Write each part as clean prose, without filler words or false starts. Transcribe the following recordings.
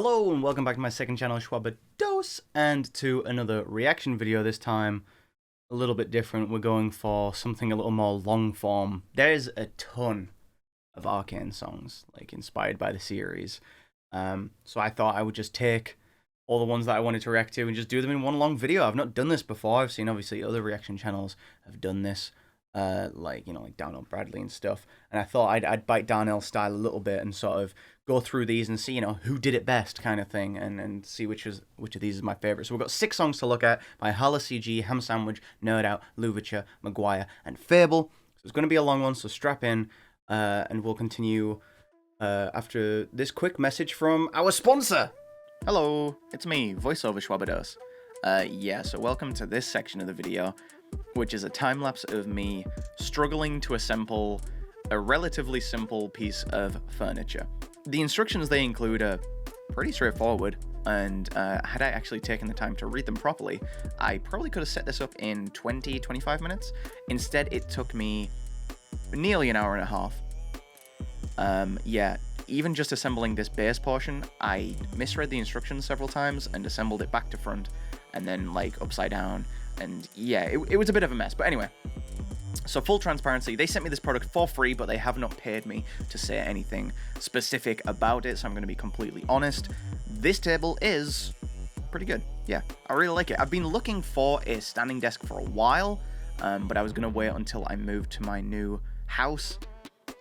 Hello and welcome back to my second channel, Shwabados, and to another reaction video. This time a little bit different. We're going for something a little more long form. There's a ton of Arcane songs, like inspired by the series. So I thought I would just take all the ones that I wanted to react to and just do them in one long video. I've not done this before. I've seen obviously other reaction channels have done this, like Darnell Bradley and stuff. And I thought I'd bite Darnell's style a little bit and sort of go through these and see, who did it best kind of thing, and see which of these is my favorite. So we've got 6 songs to look at by HalaCG, Ham Sandwich, NerdOut, Louverture, McGwire, and Fable. So it's going to be a long one, so strap in, and we'll continue after this quick message from our sponsor. Hello, it's me, voiceover Shwabados. So welcome to this section of the video, which is a time-lapse of me struggling to assemble a relatively simple piece of furniture. The instructions they include are pretty straightforward, and had I actually taken the time to read them properly, I probably could have set this up in 20-25 minutes. Instead, it took me nearly an hour and a half. Even just assembling this base portion, I misread the instructions several times and assembled it back to front and then like upside down, and it was a bit of a mess. But anyway, so full transparency, they sent me this product for free, but they have not paid me to say anything specific about it, so I'm going to be completely honest. This table is pretty good. Yeah, I really like it. I've been looking for a standing desk for a while, but I was going to wait until I moved to my new house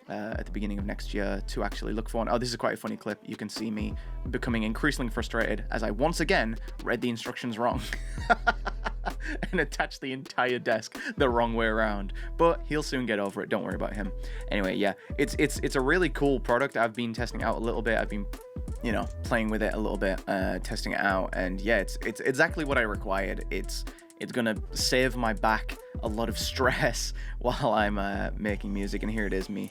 at the beginning of next year to actually look for one. Oh, this is quite a funny clip. You can see me becoming increasingly frustrated as I once again read the instructions wrong and attached the entire desk the wrong way around. But he'll soon get over it. Don't worry about him. Anyway, yeah, it's a really cool product. I've been testing it out a little bit. I've been playing with it a little bit, testing it out, and yeah, it's exactly what I required. It's gonna save my back a lot of stress while I'm making music. And here it is, me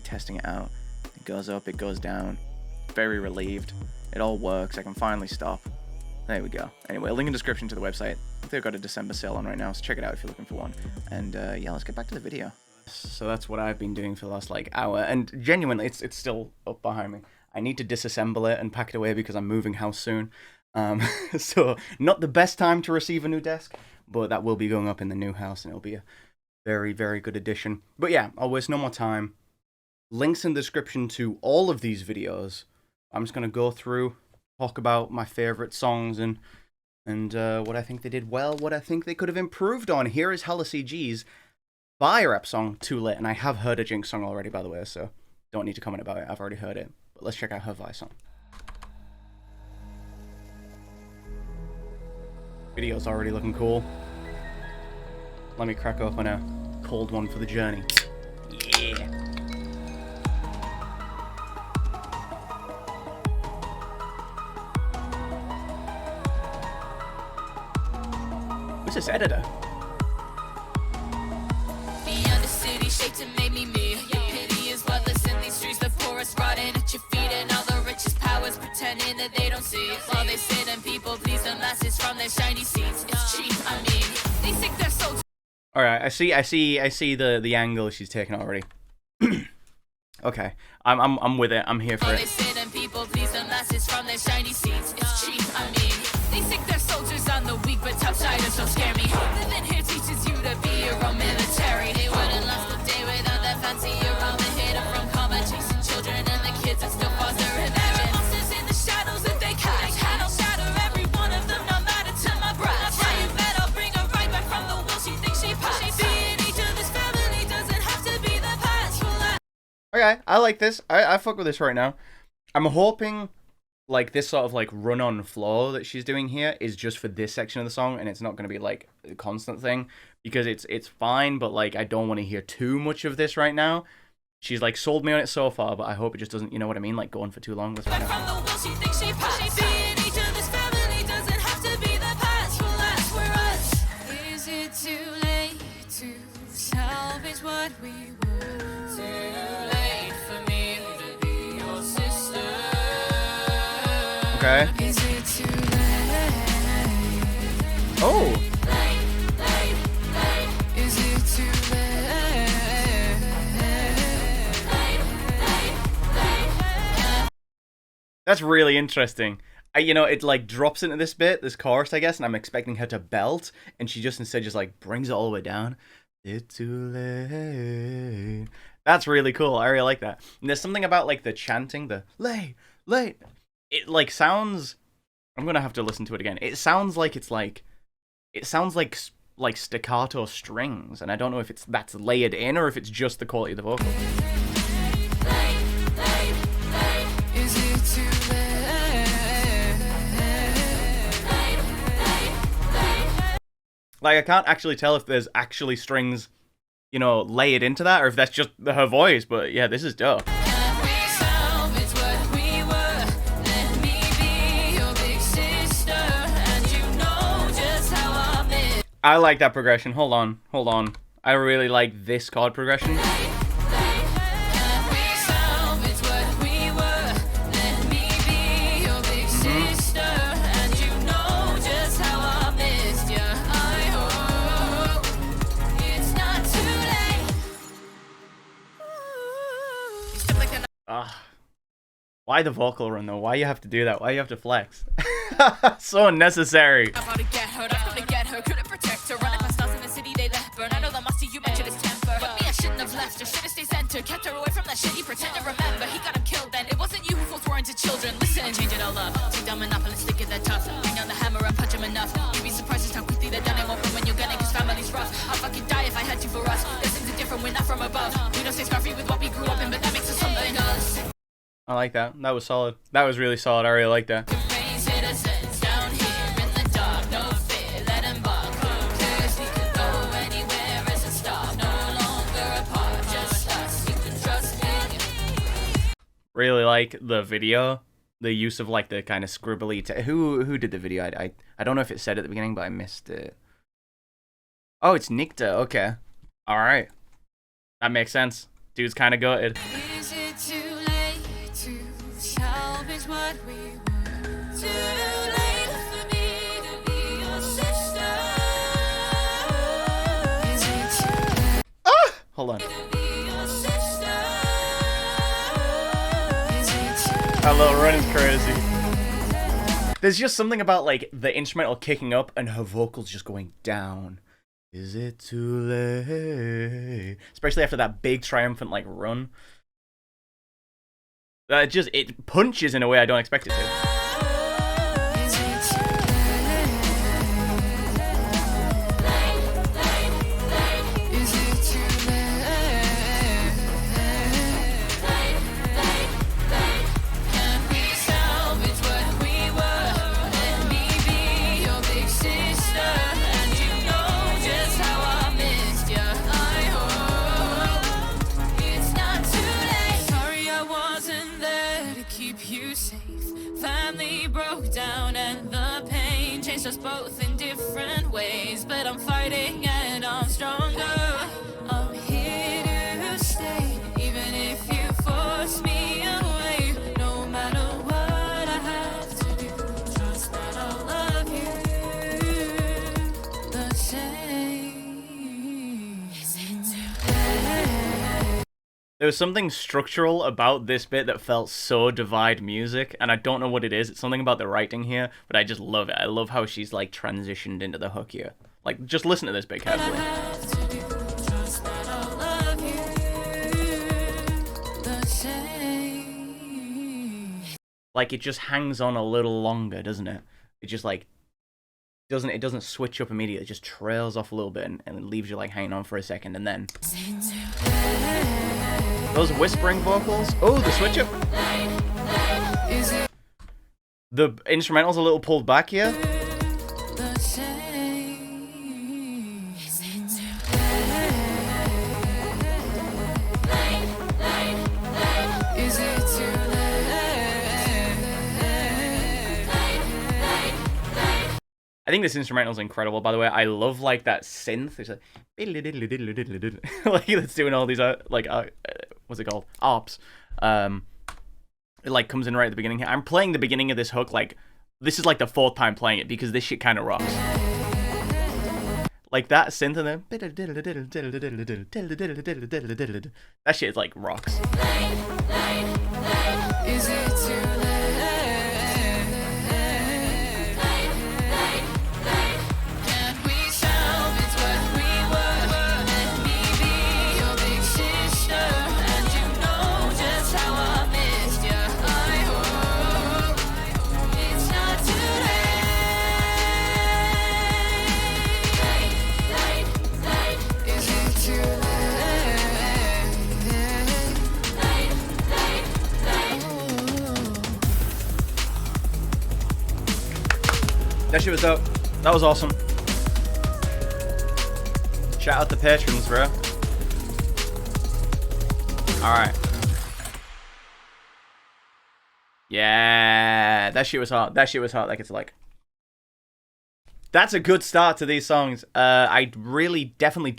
testing it out. It goes up, it goes down. Very relieved. It all works. I can finally stop. There we go. Anyway, link in description to the website. I think they've got a December sale on right now, so check it out if you're looking for one. And yeah, let's get back to the video. So that's what I've been doing for the last hour, and genuinely, it's still up behind me. I need to disassemble it and pack it away because I'm moving house soon. So not the best time to receive a new desk, but that will be going up in the new house, and it'll be a very, very good addition. But yeah, I'll waste no more time. Links in the description to all of these videos. I'm just going to go through, talk about my favorite songs, and what I think they did well, what I think they could have improved on. Here is HalaCG's Fire Rap song, Too Late, and I have heard a Jinx song already, by the way, so don't need to comment about it. I've already heard it. But let's check out her Vi song. Video's already looking cool. Let me crack open a cold one for the journey. Yeah. Who's this editor? Beyond the city, shaped and made me me. Pity is loveless in these streets, the poorest rotting at your feet, and all the richest powers pretending that they don't see. While they sit and people please the masses from their shiny seats. It's cheap, I mean, they think they're so. All right, I see the angle she's taken already. Okay, I'm with it. I'm here for it. They sit and people please the masses from their shiny seats. It's cheap, I mean, they think they're soldiers on the weak, but outsiders don't scare me. Living here teaches you to be your own military. They wouldn't last a day without that fancy aroma hidden from combat, chasing children and the kids that still foster imagine. There are monsters in the shadows that they catch. I'll shatter every one of them, no matter to my breath. That's why you bet I'll bring her right back from the will she thinks she passed. Being each other's family doesn't have to be the past. Okay, I like this. I fuck with this right now. I'm hoping like this sort of like run-on flow that she's doing here is just for this section of the song, and it's not going to be like a constant thing, because it's fine, but like I don't want to hear too much of this right now. She's like sold me on it so far, but I hope it just doesn't, you know what I mean, like go on for too long. Let's find out. Is it too late to salvage what we were? Too late for me to be your sister. Okay. Is it too late? Oh. That's really interesting. You know, it like drops into this bit, this chorus, I guess, and I'm expecting her to belt, and she just instead just like brings it all the way down. It's too late. That's really cool. I really like that. And there's something about like the chanting, the late. It like sounds. I'm gonna have to listen to it again. It sounds like it sounds like staccato strings, and I don't know if that's layered in or if it's just the quality of the vocal. Like, I can't actually tell if there's actually strings, you know, layered into that, or if that's just her voice, but yeah, this is dope. I like that progression. Hold on. I really like this chord progression. Why the vocal run though? Why you have to do that? Why you have to flex? So unnecessary. Kept her away from that shit, he pretend to remember. He got him killed then. It wasn't you who forced war into children. Listen, change it all up. Take down monopolies, think it that tough. Bring down the hammer and punch him enough. You'd be surprised just how quickly they're done. It won't come when you're gonna, cause family's rough. I'll fucking die if I had to for us. There's things are different, we're not from above. We don't stay scarfy with what we grew up in, but that makes us something else. I like that. That was solid. That was really solid. I really like that. Really like the video, the use of like the kind of scribbly. Who did the video? I don't know if it said at the beginning, but I missed it. Oh, it's Nikta. Okay, all right, that makes sense. Dude's kind of gutted. Is it too late to salvage what we were? Too late for me to be your sister. Is it too late? Ah, hold on. That little run is crazy. There's just something about like the instrumental kicking up and her vocals just going down. Is it too late? Especially after that big triumphant like run. It punches in a way I don't expect it to. Us both in different ways, but I'm fighting and I'm stronger. I'm here to stay, even if you force me away. No matter what I have to do, trust that I'll love you the same. Is it too late? There was something structural about this bit that felt so Divide music, and I don't know what it is. It's something about the writing here, but I just love it. I love how she's like transitioned into the hook here. Like, just listen to this bit carefully. Like, it just hangs on a little longer, doesn't it? It just like it doesn't switch up immediately. It just trails off a little bit and it leaves you like hanging on for a second, and then those whispering vocals. Oh, the switch up. The instrumental's a little pulled back here. I think this instrumental is incredible, by the way. I love like that synth. It's like, like it's doing all these what's it called? Arps. It like comes in right at the beginning here. I'm playing the beginning of this hook like this is like the 4th time playing it because this shit kind of rocks. Like that synth and then that shit is like rocks. Is it too late? That shit was dope. That was awesome. Shout out the patrons, bro. Alright. Yeah, that shit was hot. That shit was hot. Like, it's like... That's a good start to these songs. I really, definitely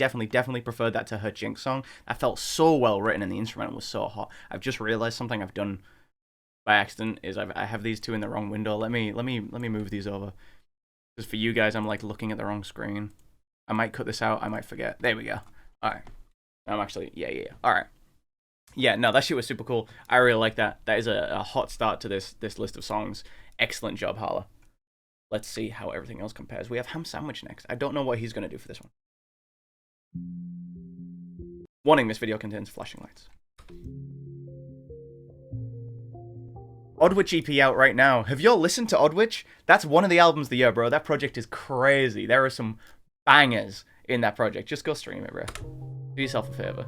preferred that to her Jinx song. That felt so well written and the instrumental was so hot. I've just realized something I've done by accident is I have these two in the wrong window. Let me move these over. Because for you guys, I'm like looking at the wrong screen. I might cut this out. I might forget. There we go. All right. I'm actually, yeah. All right. Yeah, no, that shit was super cool. I really like that. That is a hot start to this list of songs. Excellent job, Hala. Let's see how everything else compares. We have Ham Sandwich next. I don't know what he's going to do for this one. Warning, this video contains flashing lights. Oddwitch EP out right now. Have y'all listened to Oddwitch? That's one of the albums of the year, bro. That project is crazy. There are some bangers in that project. Just go stream it, bro. Do yourself a favor.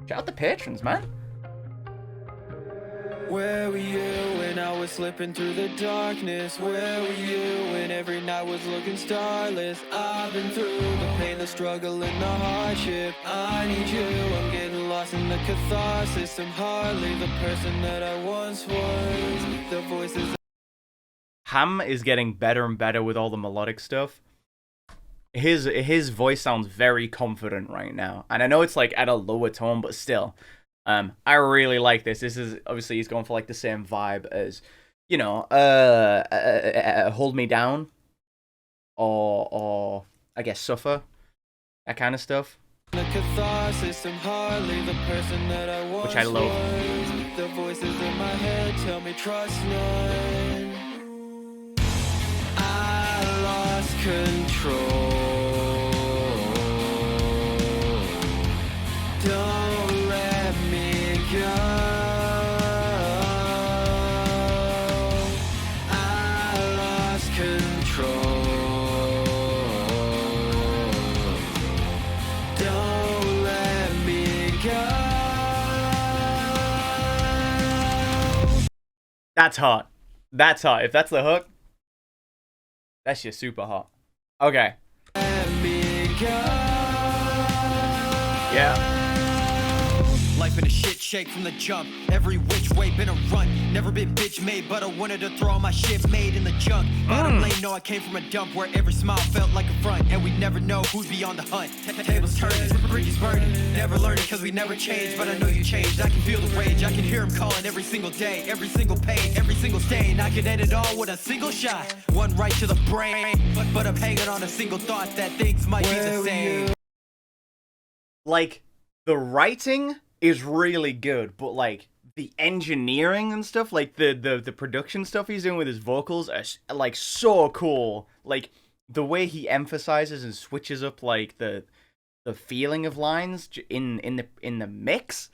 Shout out the patrons, man. Where were you when I was slipping through the darkness? Where were you when every night was looking starless? I've been through the pain, the struggle, and the hardship. I need you, I'm getting lost in the catharsis. I'm hardly the person that I once was. The voices... Ham is getting better and better with all the melodic stuff. His voice sounds very confident right now. And I know it's like at a lower tone, but still... I really like this. This is obviously he's going for like the same vibe as, you know, Hold Me Down, or I guess Suffer, that kind of stuff. The catharsis, I'm hardly the person that I once which I love. was. The voices in my head tell me trust none. I lost control. Don't let me go. I lost control. Don't let me go. That's hot. That's hot. If that's the hook, that's just super hot. Okay. Let me go. Yeah. Life in a shit shake from the jump. Every which way been a run. Never been bitch made, but I wanted to throw all my shit made in the junk. Bottom lane, no, I came from a dump where every smile felt like a front. And we never know who's beyond the hunt. Tables turning, bridges burning. Never learning cause we never changed. But I know you changed. I can feel the rage. I can hear him calling every single day. Every single pain, every single stain. I can end it all with a single shot. One right to the brain. But I'm hanging on a single thought that things might be the same. Like, the writing is really good, but like the engineering and stuff, like the production stuff he's doing with his vocals are like so cool. Like the way he emphasizes and switches up like the feeling of lines in the mix,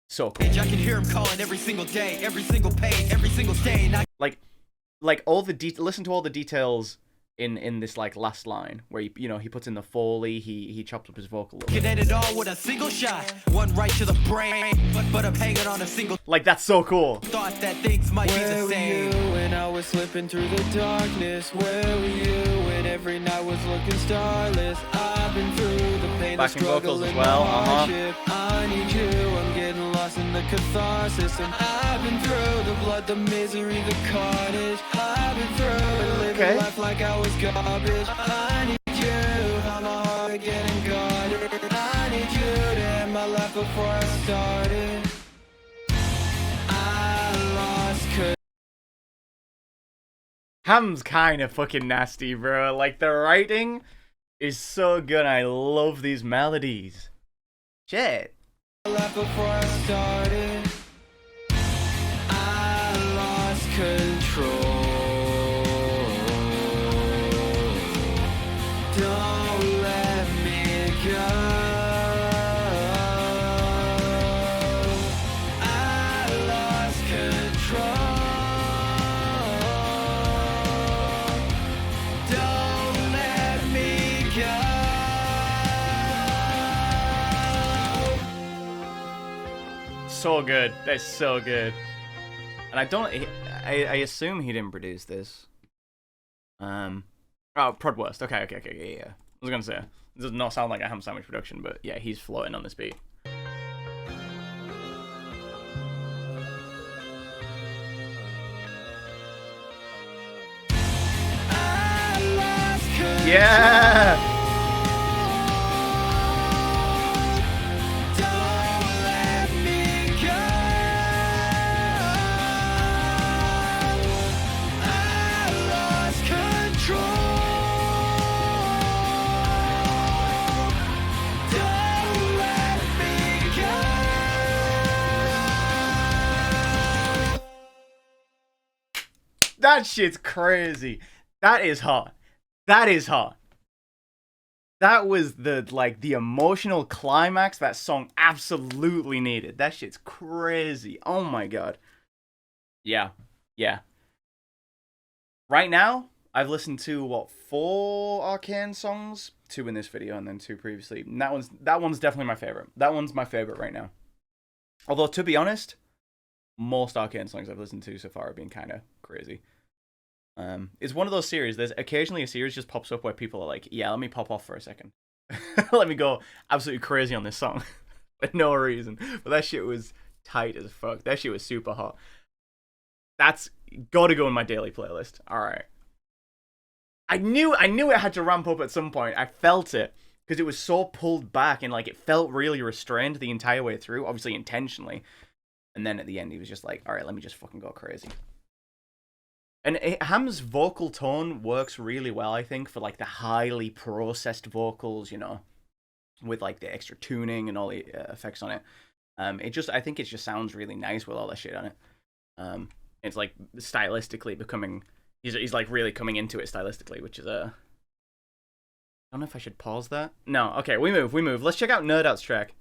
so cool. I can hear him calling every single day, every single pain, every single stain. Like all the listen to all the details in this like last line where he puts in the Foley, he chops up his vocal. Can end it all with a single shot, one right to the brain, but I'm hanging on a single. Like that's so cool. Thought that things might be the Where were same. you when I was slipping through the darkness? Where were you when every night was looking starless? I've been through the pain, the Backing struggle, vocals as and well, the hardship. I need you, I'm getting lost in the catharsis. And I've been through the blood, the misery, the carnage. I've been through and living life like I was garbage. I need you, how my heart getting guarded. I need you to end my life before I started. I lost control. Ham's kind of fucking nasty, bro. Like the writing is so good. I love these melodies. Shit. Life before I started. I lost control. Don't let me go. I lost control. Don't let me go. So good. That's so good. And I assume he didn't produce this. Oh, Prod Worst. Okay, yeah. I was gonna say, it does not sound like a ham sandwich production, but yeah, he's floating on this beat. Yeah! That shit's crazy. That is hot. That is hot. That was the emotional climax that song absolutely needed. That shit's crazy. Oh my god. Yeah. Right now, I've listened to 4 Arcane songs, 2 in this video and then 2 previously. And that one's definitely my favorite. That one's my favorite right now. Although to be honest, most Arcane songs I've listened to so far have been kind of crazy. It's one of those series. There's occasionally a series just pops up where people are like, yeah, let me pop off for a second. Let me go absolutely crazy on this song for no reason. But that shit was tight as fuck. That shit was super hot. That's gotta go in my daily playlist. Alright. I knew it had to ramp up at some point. I felt it. Because it was so pulled back and it felt really restrained the entire way through. Obviously intentionally. And then at the end he was just like, alright, let me just fucking go crazy. And Ham's vocal tone works really well, I think, for the highly processed vocals, you know, with the extra tuning and all the effects on it. I think it just sounds really nice with all that shit on it. It's stylistically becoming, he's really coming into it stylistically, which is I don't know if I should pause that. No, okay, we move. Let's check out NerdOut's track.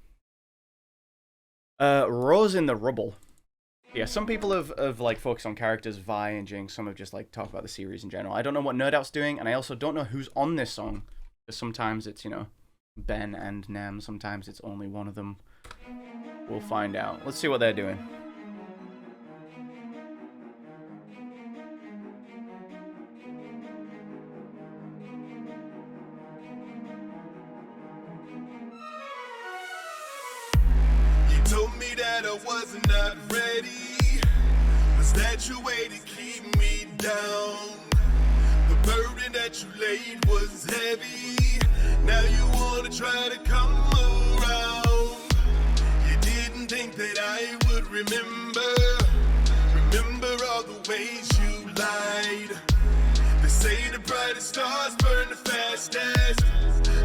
Rose in the Rubble. Yeah, some people have focused on characters, Vi and Jinx. Some have just talked about the series in general. I don't know what NerdOut's doing, and I also don't know who's on this song. Because sometimes it's, you know, Ben and Nam. Sometimes it's only one of them. We'll find out. Let's see what they're doing. You told me that I was not ready. Was that your way to keep me down? The burden that you laid was heavy. Now you wanna try to come around. You didn't think that I would remember all the ways you lied. They say the brightest stars burn the fastest,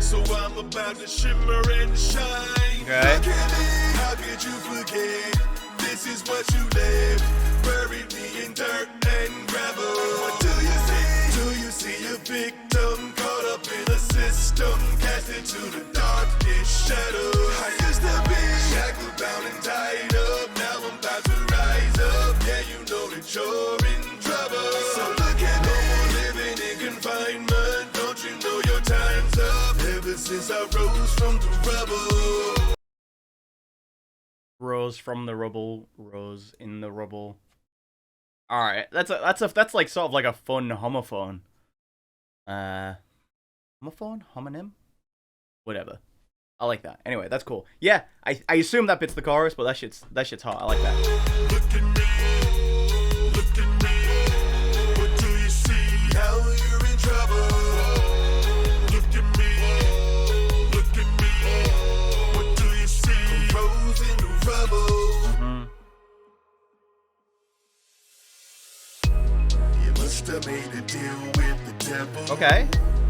so I'm about to shimmer and shine. Okay. Look at me, how could you forget? This is what you lived. Buried me in dirt and gravel. What do you see? Do you see a victim caught up in a system, cast into the darkest shadows? I used to be shackled down and tied up. Now I'm about to rise up. Yeah, you know that you're in trouble. So look at me, no more living in confinement. Don't you know your time's up? Ever since I rose from the rubble. Rose from the rubble, rose in the rubble. All right, that's like sort of like a fun homophone. Homophone, homonym, whatever. I like that. Anyway, that's cool. Yeah, I assume that bit's the chorus, but that shit's hot. I like that. Look at me, look at me. What do you see? Now you're in trouble. Look at me, look at me. What do you see? Rose in the rubble. Must have made a deal with the devil. Okay.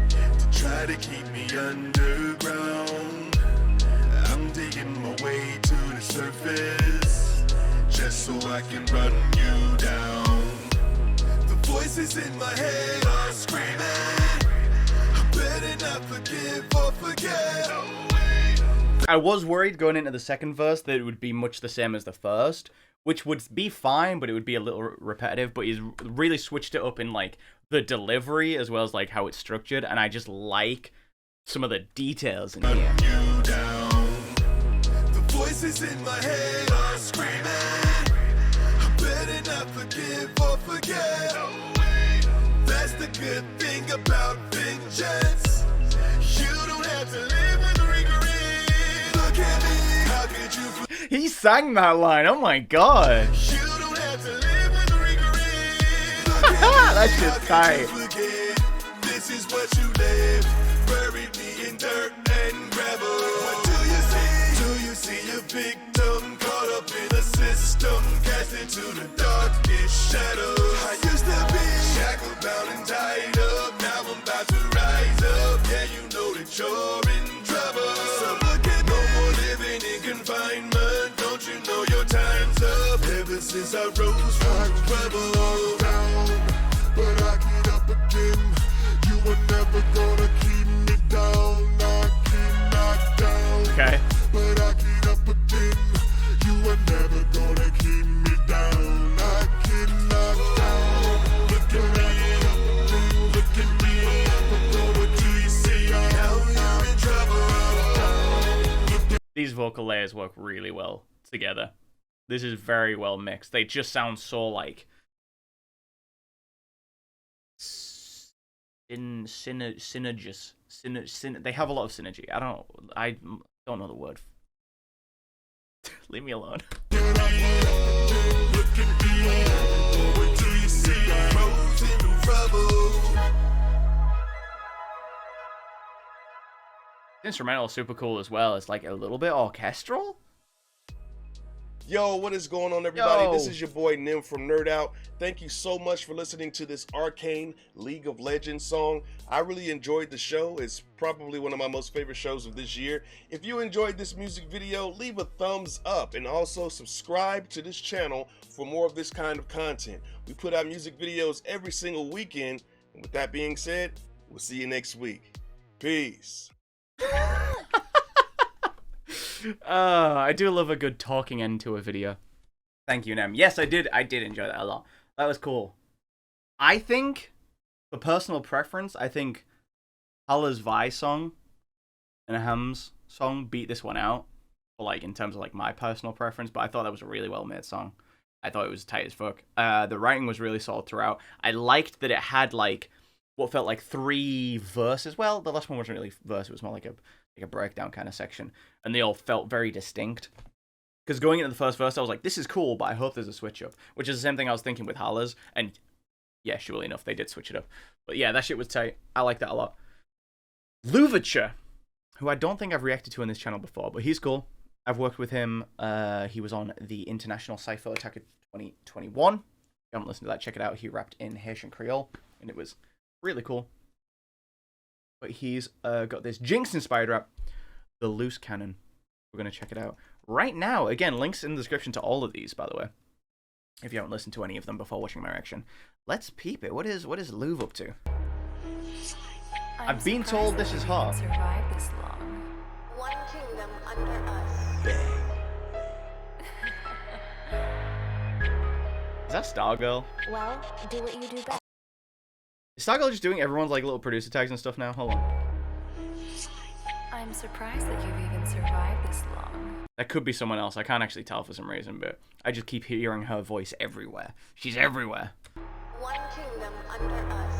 To try to keep me underground. I'm digging my way to the surface, just so I can run you down. The voices in my head are screaming, I better not forgive or forget. I was worried going into the second verse that it would be much the same as the first, which would be fine, but it would be a little repetitive. But he's really switched it up in the delivery as well as how it's structured, and I just like some of the details in here. You down. The voices in my head are screaming, I better not forgive or forget. sang that line. Oh my god. You don't have to live with regret. That shit's tight. This is what you live. Buried me in dirt and gravel. What do you see? Do you see a victim caught up in a system, cast into the darkest shadow? I used to be shackled, bound and tied up. Now I'm about to rise up. Yeah, you know that you're in trouble. So look at no more living in confinement. Don't you know your time's up? Ever since I rose from rubble. But I get up again. You were never gonna keep me down. I cannot down. Okay. But I get up again. You were never gonna keep me down. I cannot down. Look at me. Look at me. What do you see? Now you're in trouble. These vocal layers work really well together. This is very well mixed. They just sound so like synergous. They have a lot of synergy. I don't know the word. Leave me alone. Look at me. What do you see? Rose in the rubble. The instrumental is super cool as well. It's like a little bit orchestral. Yo, what is going on, everybody? Yo. This is your boy Nim from NerdOut. Thank you so much for listening to this Arcane League of Legends song. I really enjoyed the show. It's probably one of my most favorite shows of this year. If you enjoyed this music video, leave a thumbs up and also subscribe to this channel for more of this kind of content. We put out music videos every single weekend. And with that being said, we'll see you next week. Peace. I do love a good talking end to a video. Thank you, Nem. Yes, I did enjoy that a lot. That was cool. I think, for personal preference, I think Hala's Vi song and Ham's song beat this one out. For like in terms of like my personal preference, but I thought that was a really well made song. I thought it was tight as fuck. The writing was really solid throughout. I liked that it had like what felt like 3 verses. Well, the last one wasn't really a verse, it was more like a breakdown kind of section, and they all felt very distinct. Because going into the first verse, I was like, this is cool, but I hope there's a switch up, which is the same thing I was thinking with Hala's, and yeah, surely enough, they did switch it up. But yeah, that shit was tight. I like that a lot. Louverture, who I don't think I've reacted to on this channel before, but he's cool. I've worked with him. He was on the International Cypher Attack of 2021. If you haven't listened to that, check it out. He rapped in Haitian Creole, and it was really cool. But he's got this Jinx-inspired rap, The Loose Cannon. We're going to check it out right now. Again, links in the description to all of these, by the way. If you haven't listened to any of them before watching my reaction. Let's peep it. What is Louv up to? I've been told this is hard. Survive this long. One kingdom under us. Is that Stargirl? Well, do what you do best. Is Stargirl just doing everyone's like little producer tags and stuff now? Hold on. I'm surprised that you've even survived this long. That could be someone else. I can't actually tell for some reason, but I just keep hearing her voice everywhere. She's everywhere. One kingdom under us.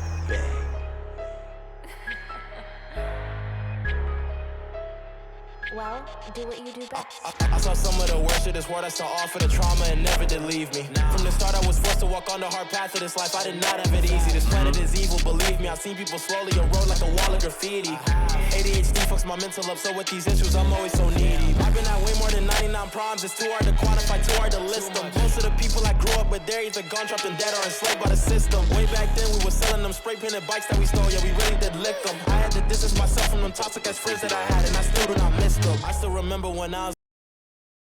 Well, do what you do best. I saw some of the worst of this world. I saw all for the trauma and never did leave me. From the start, I was forced to walk on the hard path of this life. I did not have it easy. This planet is evil, believe me. I've seen people slowly erode like a wall of graffiti. ADHD fucks my mental up, so with these issues, I'm always so needy. I've been at way more than 99 problems. It's too hard to quantify, too hard to list them. Most of the people I grew up with, they're either gone, trapped and dead, or enslaved by the system. Way back then, we were selling them spray painted bikes that we stole. Yeah, we really did lick them. I had to distance myself from them toxic ass friends that I had, and I still do not miss them. I still remember when I was.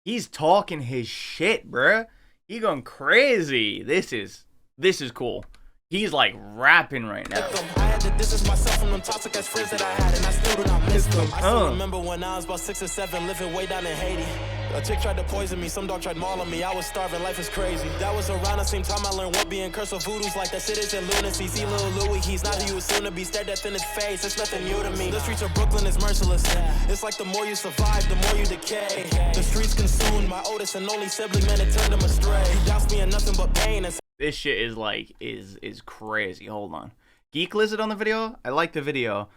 He's talking his shit, bruh. He going crazy. This is cool. He's like rapping right now. I had to distance myself from them toxic ass friends that I had, and I still do not miss them. I still remember when I was about 6 or 7, living way down in Haiti. A chick tried to poison me, some dog tried mauling me. I was starving, life is crazy. That was around the same time I learned what being cursed with voodoo's like. That shit is in lunacy. See little Louis, he's not who you assume to be. Stared death in his face, it's nothing new to me. The streets of Brooklyn is merciless. It's like the more you survive, the more you decay. The streets consumed my oldest and only sibling, man, it turned him astray. He doubts me in nothing but pain and This shit is like is crazy. Hold on. Geek Lizard on the video? I like the video.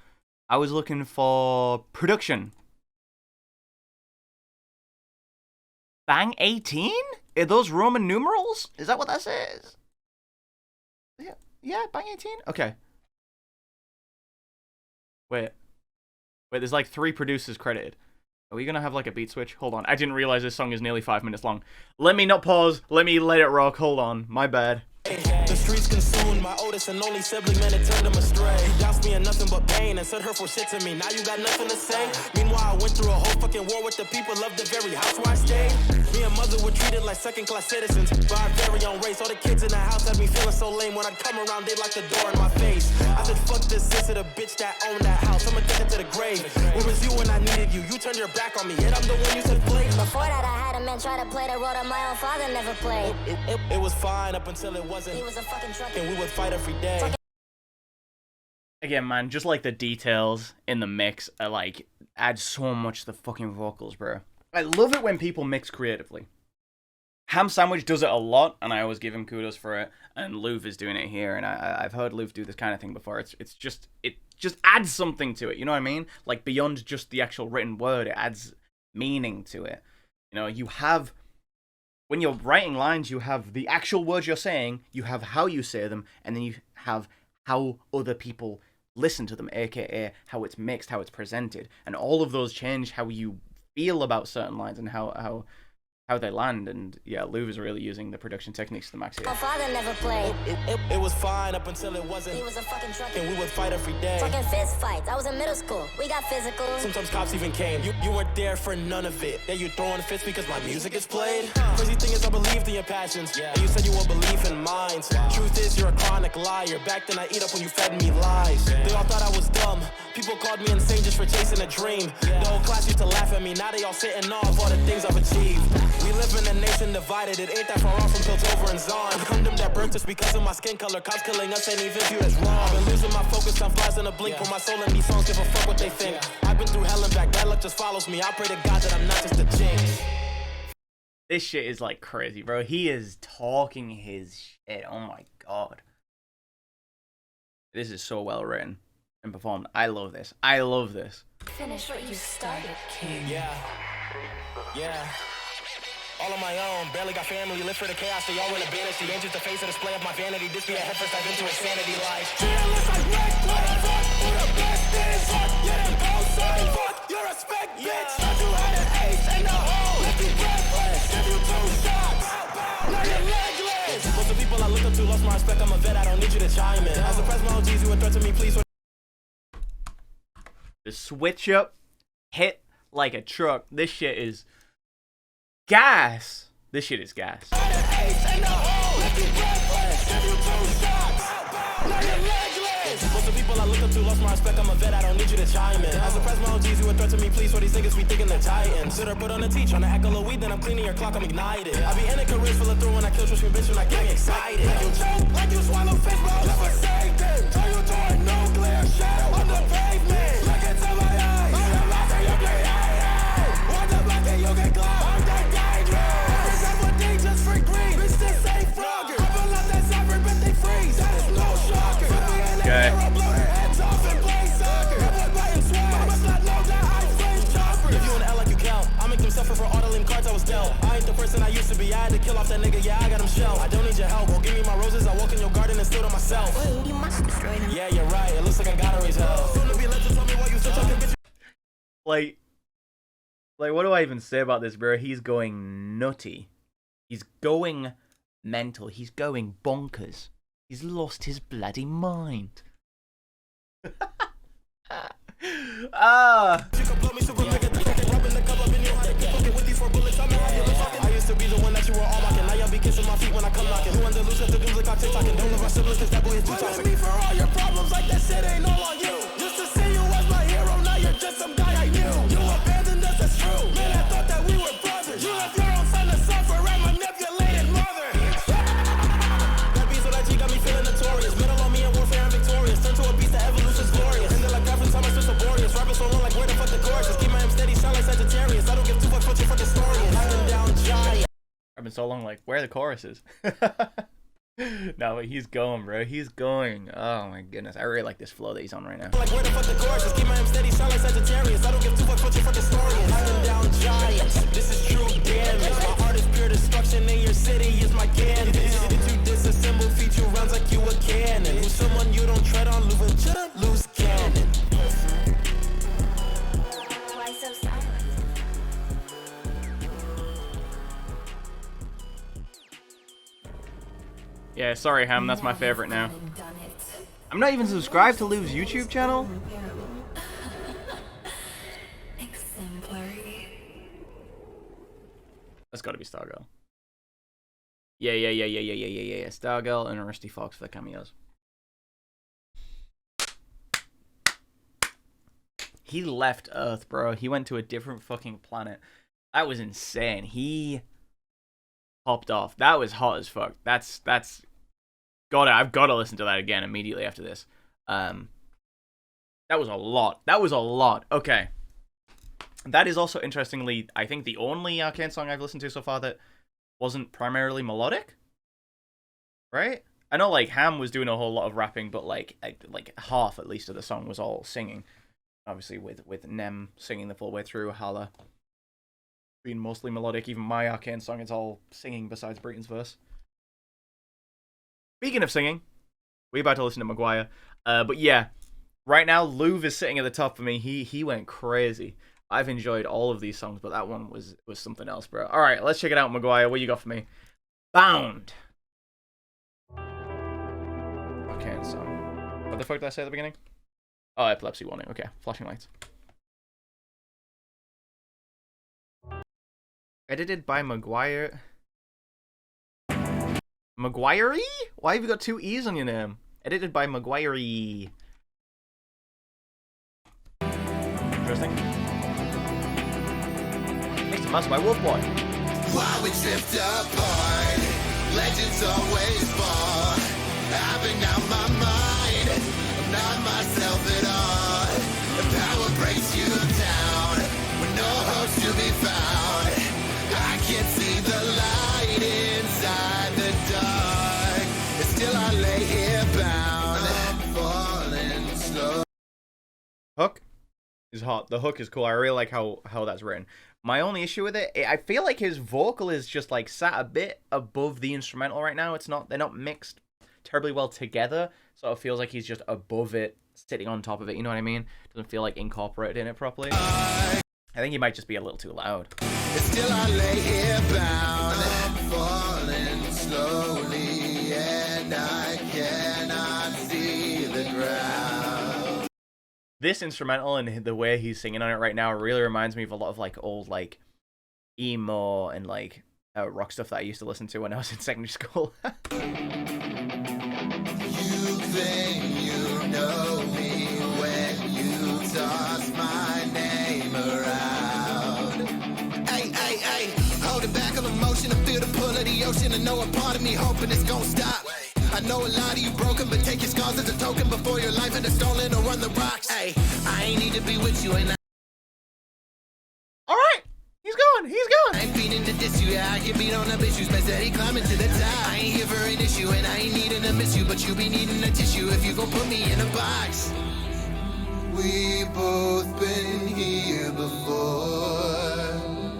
I was looking for production. Bang 18? Are those Roman numerals? Is that what that says? Yeah, bang 18? Okay. Wait, there's like 3 producers credited. Are we gonna have like a beat switch? Hold on, I didn't realize this song is nearly 5 minutes long. Let me not pause, let me let it rock, hold on, my bad. The streets consumed my oldest and only sibling, man, it turned him astray. He doused me in nothing but pain and said hurtful shit to me. Now you got nothing to say. Meanwhile, I went through a whole fucking war with the people of the very house where I stayed. Me and mother were treated like second-class citizens by our very own race. All the kids in the house had me feeling so lame. When I'd come around, they'd lock the door in my face. I said, fuck this sister, the bitch that owned that house. I'm addicted to the grave. Where was you when I needed you? You turned your back on me, yet I'm the one you said play. Before that, I had a man try to play the role that my own father never played. It was fine up until it wasn't. He was a fucking truck. And we would fight every day. Again, man, just like the details in the mix are like add so much to the fucking vocals, bro. I love it when people mix creatively. Ham Sandwich does it a lot, and I always give him kudos for it. And Louv is doing it here, and I've heard Louv do this kind of thing before. It just adds something to it. You know what I mean? Like beyond just the actual written word, it adds meaning to it. You know, you have. When you're writing lines, you have the actual words you're saying, you have how you say them, and then you have how other people listen to them, aka how it's mixed, how it's presented. And all of those change how you feel about certain lines and how they land. And yeah, Louv is really using the production techniques to the max here. My father never played. It was fine up until it wasn't. He was a fucking truck. And we would fight every day. Fucking fist fights. I was in middle school. We got physical. Sometimes cops even came. You weren't there for none of it. Yeah, you throwing fits because my music is played. Crazy thing is I believed in your passions. And you said you would believe in mine. Truth is you're a chronic liar. Back then I eat up when you fed me lies. They all thought I was dumb. People called me insane just for chasing a dream. The whole class used to laugh at me. Now they all sitting off all the things I've achieved. We live in a nation divided. It ain't that far off from Piltover and Zon. Condemned at birth just because of my skin color. Cops killing us ain't even viewed as wrong. Been losing my focus, time flies in a blink. Put my soul in these songs, give a fuck what they think. I've been through hell and back, bad luck just follows me. I pray to God that I'm not just a jinx. This shit is like crazy, bro. He is talking his shit. Oh my god. This is so well written and performed. I love this. I love this. Finish what you started, King. Yeah. All on my own, barely got family, live for the chaos, they all wanna banish the angels, the face of display of my vanity, this be a head first dive into insanity like fearless like reckless, fuck, who the best is, fuck, yeah, them both side, fuck, you respect, bitch, thought you had an ace in the hole, left you breathless, give you 2 shots, now you're legless, most of the people I look up to lost my respect, I'm a vet, I don't need you to chime in, I suppress my OGs, you would threaten me, please. The switch up, hit like a truck, this shit is gas. This shit is gas. Most of the people I look up to lost my respect, I'm a vet, I don't need you to chime in. I suppress my OGs, you would threaten me, please, for these niggas be thinking they're titans. Sit or put on a tee, tryna heckle a weed, then I'm cleaning your clock, I'm ignited. I be in a career full of through when I kill, trust me, bitch, when I get excited. Like you choke, like you swallow fish, but never saved it. Turn you to a nuclear shadow on the pavement. Look into my eyes, I'm lost and you bleed, want the black and you get glow, I'm that dangerous. Is that what they just for green? Bitch, this ain't frogger. I feel like that's ever, but they freeze, that is no shocker. Okay. If you an L like you count, I make them suffer for all the lame cards I was dealt. I ain't the person I used to be, I had to kill off that nigga, yeah, I got him shelled. I don't need your help, well give me my roses, I walk in your garden and stood on myself. Wait, you must destroy them. Yeah, you're right, it looks like I gotta raise hell. Soon to be let to tell me why you still talking bitch. Like, what do I even say about this, bro? He's going nutty. He's going mental. He's going bonkers. He's lost his bloody mind. Ah. I used to be the one that you were all mocking. Now y'all be kissing my feet when I come knocking. Who under loose at the goons like I'm TikToking. Don't love my siblings cause that boy is too toxic. Me for all your problems like that shit ain't all on you. Used to see you as my hero, now you're just some guy I knew. You abandoned us, that's true. Man, I thought that we were brothers. You left your own son to suffer and manipulated mother. That beast with that G got me feeling notorious. Middle on me in warfare and victorious. Turn to a beast, the evolution's glorious. And they're like graphing time, I'm just laborious. Rapping so long like where the fuck the chorus? Just keep my aim steady, sound like Sagittarius. I don't give 2 fucks what your fucking story is. Knocking down giants. I've been so long, like, where are the choruses? No, but he's going, bro. He's going. Oh my goodness. I really like this flow that he's on right now. Like where the fuck the chorus? Just keep my aim steady, sound like Sagittarius. I don't give 2 fucks what your fucking story is. Knocking down giants. This is true damage. destruction in your city is my canvas. To disassemble feature rounds like you a cannon. Who's someone you don't tread on, Louverture, loose cannon. Why so silent? Yeah, sorry, Ham, that's my favorite now. I'm not even subscribed to Lou's YouTube channel. Exemplary. That's gotta be Stargirl. Yeah. Stargirl and Rusty Fox for the cameos. He left Earth, bro. He went to a different fucking planet. That was insane. He popped off. That was hot as fuck. That's I've gotta listen to that again immediately after this. That was a lot. Okay. That is also, interestingly, I think the only Arcane song I've listened to so far that wasn't primarily melodic. Right? I know, like, Ham was doing a whole lot of rapping, but, like half, at least, of the song was all singing. Obviously, with Nem singing the full way through, Hala being mostly melodic. Even my Arcane song, it's all singing besides Breton's verse. Speaking of singing, we're about to listen to Maguire. But yeah, right now, Louv is sitting at the top for me. He went crazy. I've enjoyed all of these songs, but that one was something else, bro. All right, let's check it out, Maguire. What you got for me? Bound. Arcane song. What the fuck did I say at the beginning? Oh, epilepsy warning. Okay, flashing lights. Edited by Maguire. Maguire? Why have you got two E's on your name? Edited by Maguire. Interesting. Next to Master by Wolfboy. Why we drift apart, legends always fall. I've been out my mind, I'm not myself at all. The power breaks you down, with no hopes to be found. I can't see the light inside the dark, and still I lay here bound. I'm falling slow. Hook is hot. The hook is cool. I really like how that's written. My only issue with it, I feel like his vocal is just like sat a bit above the instrumental right now. They're not mixed terribly well together, so it feels like he's just above it, sitting on top of it. You know what I mean? Doesn't feel like incorporated in it properly. I think he might just be a little too loud. Still I lay here bound. I'm falling slowly, and I cannot see the ground. This instrumental and the way he's singing on it right now really reminds me of a lot of like old like emo and like rock stuff that I used to listen to when I was in secondary school. You think you know me when you toss my name around. Hey, holding back on emotion, I feel the pull of the ocean. I know a part of me hoping it's gonna stop. I know a lot of you broken, but take your scars as a token before your life and a stolen or run the rocks. Hey, I ain't need to be with you, and Alright, he's going. I ain't feeding to diss you, yeah, I get beat on up issues, but steady climbing to the top. I ain't here for an issue, and I ain't needing to miss you, but you be needing a tissue if you gon' put me in a box. We both been here before.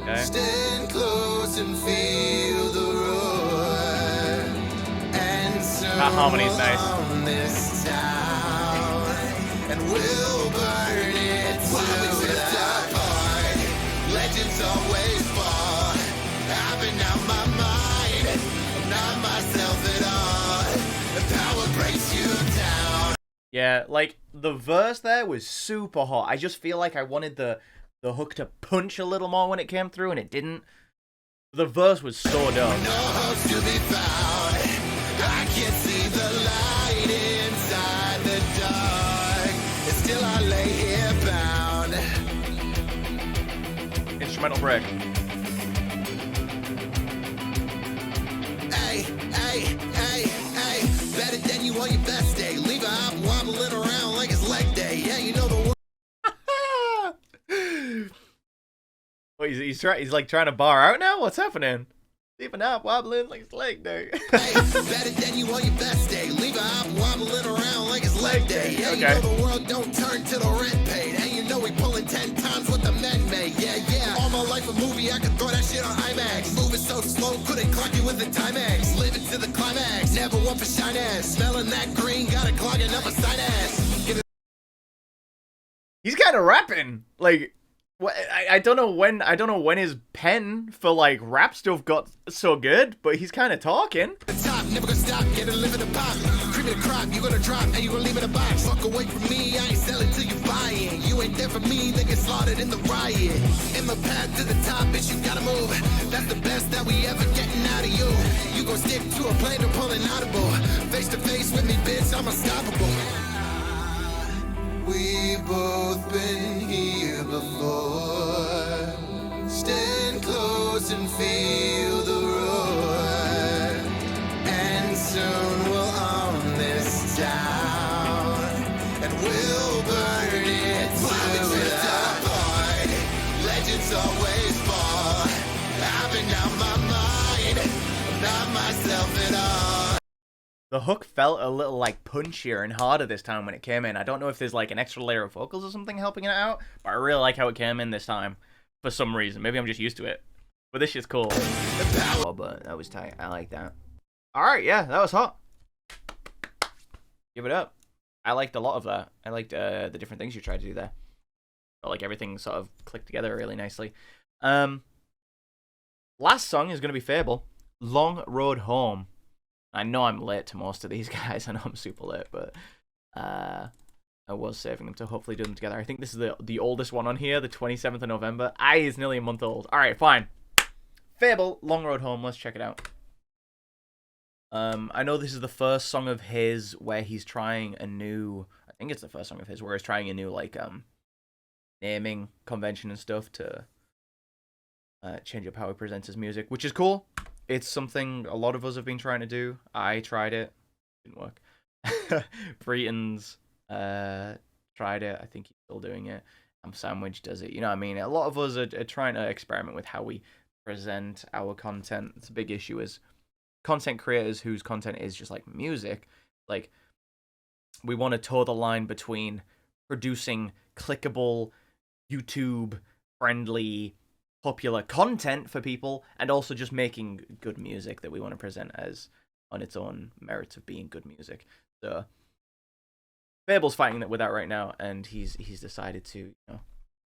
Okay. Stand close and feel the roar. And That harmony's nice. surround this town, and we'll burn it to the heart. Legends always fall. I've been out my mind, I'm not myself at all. The power breaks you down. Yeah, like the verse there was super hot. I just feel like I wanted the hook to punch a little more when it came through, and it didn't. The verse was so dope. No hopes to be found. I can't see the light inside the dark, and still I lay here bound. Instrumental break. Hey, better than you on your best day. Leave a hop wobbling around like it's leg day. Yeah, you know the word. Wait, he's like trying to bar out now? What's happening? Leave an arm wobbling like his leg day. Better than you on your best day. Leave a hop wobbling around like it's leg day. Yeah, you know the world don't turn till the rent paid. And you know we pulling 10 times what the men made. Yeah, yeah. All my life a movie, I could throw that shit on IMAX. Moving so slow, couldn't clock you with the Timex. Living to the climax, never one for shine ass. Smelling that green, got it clogging up a side ass. He's kind of rapping. Like, I don't know when his pen for like rap stuff got so good, but he's kind of talking. Top, never gonna stop, get a live in the pop. Cream in the crop, you gonna drop, and you gonna leave in a box. Fuck away from me, I ain't selling till you buy it. You ain't there for me, they get slaughtered in the riot. In my path to the top, bitch, you gotta move. That's the best that we ever getting out of you. You gon' stick to a plan to pull an audible. Face to face with me, bitch, I'm unstoppable. We both been here before. Stand close and feel the roar. And soon we'll own this town. And we'll burn it to the void. Legends always fall. I've been down my mind. Not myself at all. The hook felt a little like punchier and harder this time when it came in. I don't know if there's like an extra layer of vocals or something helping it out, but I really like how it came in this time for some reason. Maybe I'm just used to it. But this shit's cool. Oh, but that was tight. I like that. Alright, yeah, that was hot. Give it up. I liked a lot of that. I liked the different things you tried to do there. Felt like everything sort of clicked together really nicely. Last song is going to be Fable. Long Road Home. I know I'm late to most of these guys. I know I'm super late, but I was saving them to hopefully do them together. I think this is the oldest one on here, the 27th of November. It's nearly a month old. All right, fine. Fable, Long Road Home. Let's check it out. I know this is the first song of his where he's trying a new... I think it's the first song of his where he's trying a new, like, naming convention and stuff to change up how he presents his music, which is cool. It's something a lot of us have been trying to do. I tried it. Didn't work. Breton's tried it. I think he's still doing it. Sandwich does it. You know what I mean? A lot of us are trying to experiment with how we present our content. It's a big issue is content creators whose content is just like music. Like, we want to toe the line between producing clickable, YouTube-friendly, popular content for people, and also just making good music that we want to present as on its own merits of being good music. So Fable's fighting with that right now, and he's decided to, you know,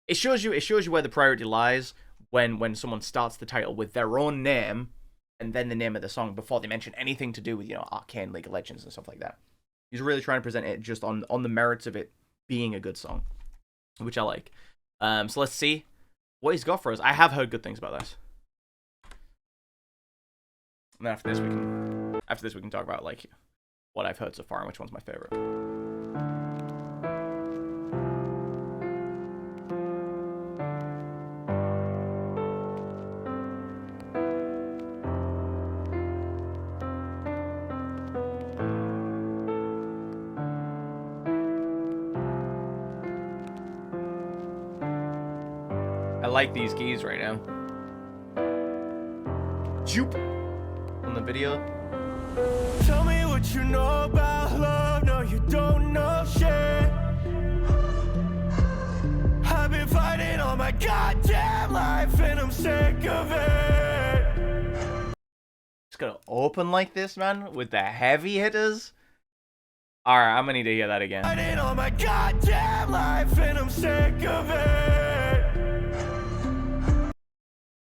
it shows you where the priority lies when someone starts the title with their own name and then the name of the song before they mention anything to do with, you know, Arcane, League of Legends and stuff like that. He's really trying to present it just on the merits of it being a good song, which I like. So let's see what he's got for us. I have heard good things about this. And then after this we can talk about like what I've heard so far and which one's my favorite. I like these keys right now. Joop on the video. Tell me what you know about love. No, you don't know shit. I've been fighting all my goddamn life and I'm sick of it. It's gonna open like this, man, with the heavy hitters. Alright, I'm gonna need to hear that again. Fighting all my goddamn life and I'm sick of it.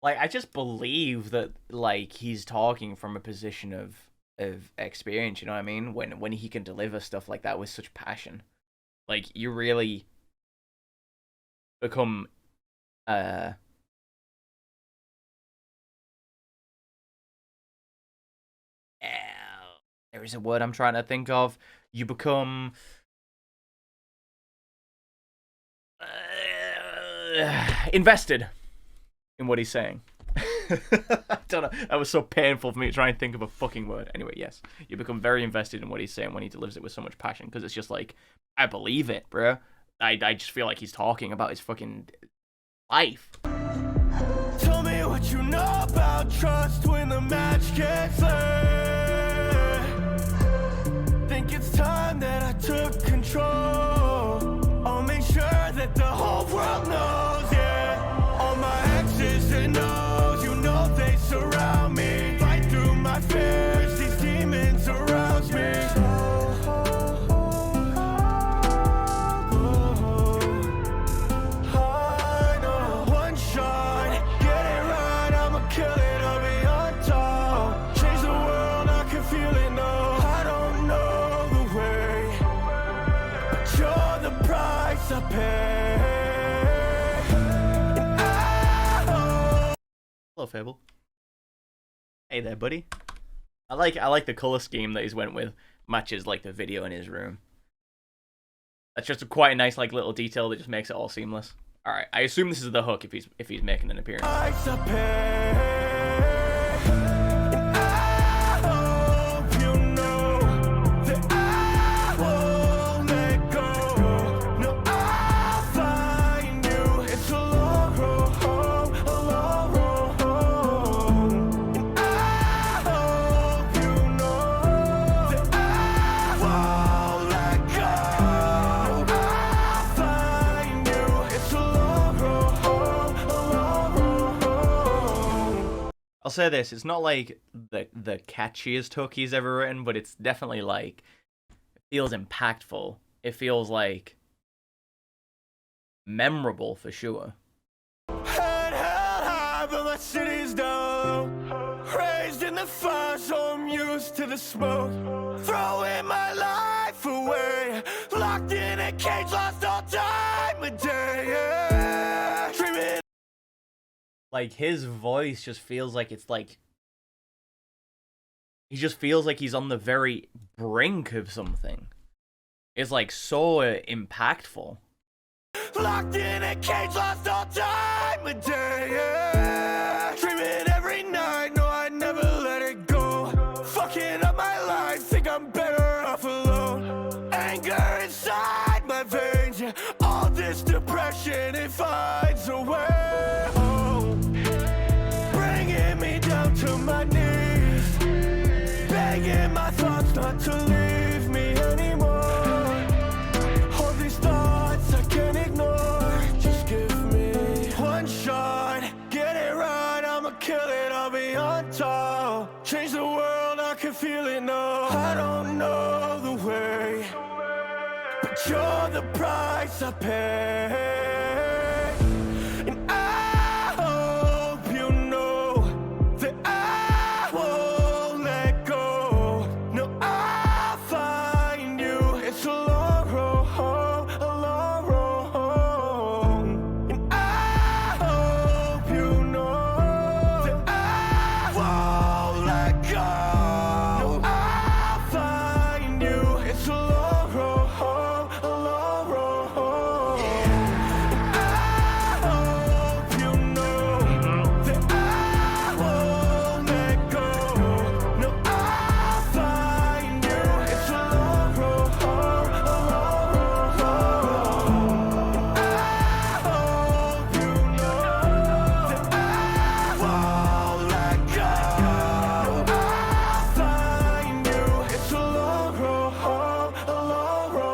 Like, I just believe that, like, he's talking from a position of experience, you know what I mean? When he can deliver stuff like that with such passion. Like, you really become, there is a word I'm trying to think of. You become... invested in what he's saying. I don't know. That was so painful for me to try and think of a fucking word. Anyway, yes. You become very invested in what he's saying when he delivers it with so much passion, because it's just like, I believe it, bro. I just feel like he's talking about his fucking life. Tell me what what you know about trust when the match gets laid. Think it's time that I took control. I'll make sure that the whole world knows, yeah. All my exes and O's, you know they surround me. Fight through my fears, these demons arouse me. Hello, Fable. Hey there, buddy. I like the color scheme that he's went with. Matches like the video in his room. That's just quite a nice like little detail that just makes it all seamless. All right, I assume this is the hook if he's making an appearance. I'll say this, it's not like the catchiest hook he's ever written, but it's definitely like, it feels impactful. It feels like memorable for sure. Head held high, but my city's down. Raised in the fire, so I'm used to the smoke. Throwing my life away. Locked in a cage, lost all time of day. Yeah. Dreaming. Like, his voice just feels like it's like... He just feels like he's on the very brink of something. It's like so impactful. Locked in a cage, lost all time of day. Yeah. Dreaming every night, no, I never let it go. Fucking up my life, think I'm better off alone. Anger inside my veins, yeah. All this depression, it finds a way. Oh, bringing me down to my knees, begging my thoughts not to leave me anymore. All these thoughts I can't ignore. Just give me one shot, get it right, I'ma kill it, I'll be on top. Change the world, I can feel it now. I don't know the way, but you're the price I pay. And I hope you know that I won't let go. No, I'll find you. It's a long road, a long road. And I hope you know that I won't let go. No, I'll find you. It's a long road, a long road. And I hope you know that I won't let go. No, I'll find you. It's a long road, a long road. And I hope you know that I won't let go. I'll find you. It's a long road, a long road.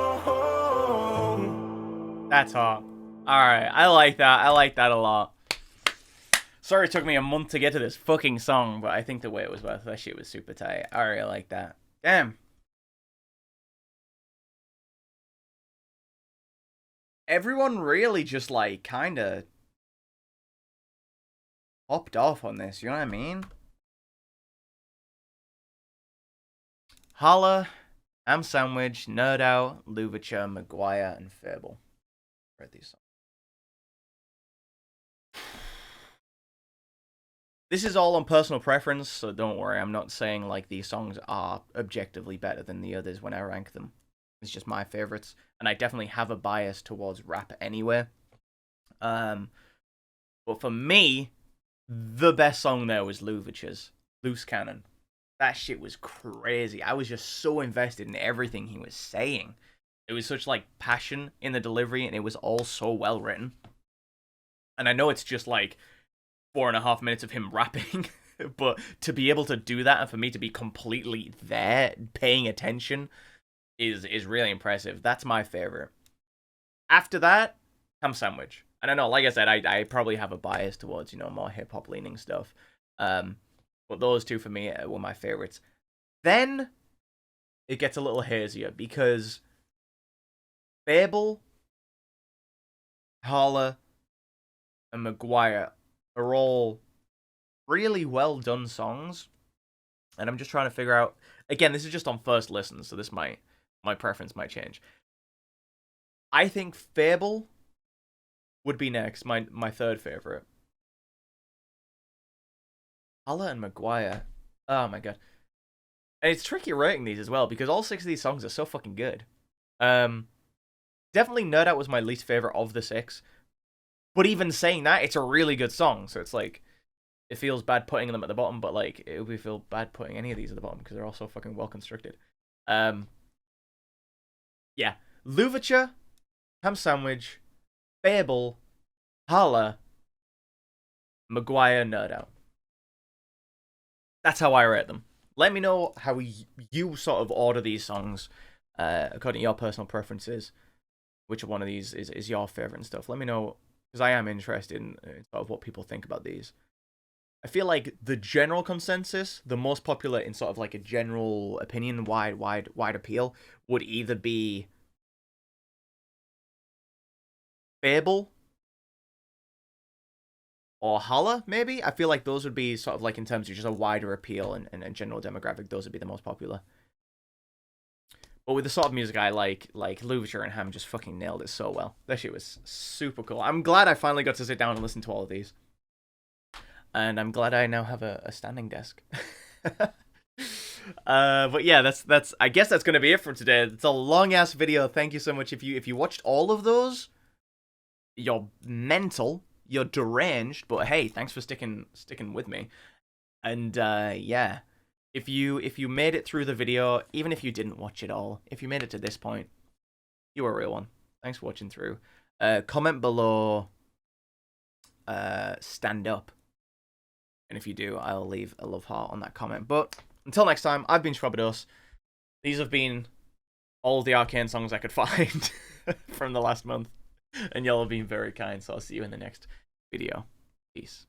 That's hot. Alright, I like that. I like that a lot. Sorry it took me a month to get to this fucking song, but I think the way it was worth it. That shit was super tight. I really like that. Damn. Everyone really just, like, kinda hopped off on this, you know what I mean? Hala, Am Sandwich, NerdOut, Louverture, Maguire, and Fable. Read these songs. This is all on personal preference, so don't worry. I'm not saying like these songs are objectively better than the others when I rank them. It's just my favorites, and I definitely have a bias towards rap anyway. But for me, the best song there was Louverture's Loose Cannon. That shit was crazy. I was just so invested in everything he was saying. It was such like passion in the delivery, and it was all so well written. And I know it's just like 4.5 minutes of him rapping. But to be able to do that and for me to be completely there, paying attention, is really impressive. That's my favorite. After that, Ham Sandwich. I don't know, like I said, I probably have a bias towards, you know, more hip-hop leaning stuff. But those two for me were my favorites. Then it gets a little hazier because Fable, Hala, and McGwire are all really well done songs, and I'm just trying to figure out. Again, this is just on first listen, so this my preference might change. I think Fable would be next, my third favorite. Hala and McGwire, oh my god, and it's tricky rating these as well because all 6 of these songs are so fucking good. Definitely NerdOut was my least favorite of the 6, but even saying that, it's a really good song, so it's like, it feels bad putting them at the bottom, but like it would feel bad putting any of these at the bottom because they're all so fucking well constructed. Yeah, Louverture, Ham Sandwich, Fable, Hala, McGwire, NerdOut. That's how I rate them. Let me know how you sort of order these songs according to your personal preferences. Which one of these is your favorite and stuff? Let me know because I am interested in sort of what people think about these. I feel like the general consensus, the most popular in sort of like a general opinion, wide appeal, would either be Fable or Hala, maybe? I feel like those would be sort of like in terms of just a wider appeal and general demographic, those would be the most popular. But with the sort of music I like Louverture and Ham just fucking nailed it so well. That shit was super cool. I'm glad I finally got to sit down and listen to all of these. And I'm glad I now have a standing desk. But yeah, that's I guess that's gonna be it for today. It's a long ass video. Thank you so much. If you watched all of those, you're mental, you're deranged. But hey, thanks for sticking with me. And yeah, if you made it through the video, even if you didn't watch it all, if you made it to this point, you are a real one. Thanks for watching through. Comment below. Stand up. And if you do, I'll leave a love heart on that comment. But until next time, I've been Shwabados. These have been all of the Arcane songs I could find from the last month. And y'all have been very kind, so I'll see you in the next video. Peace.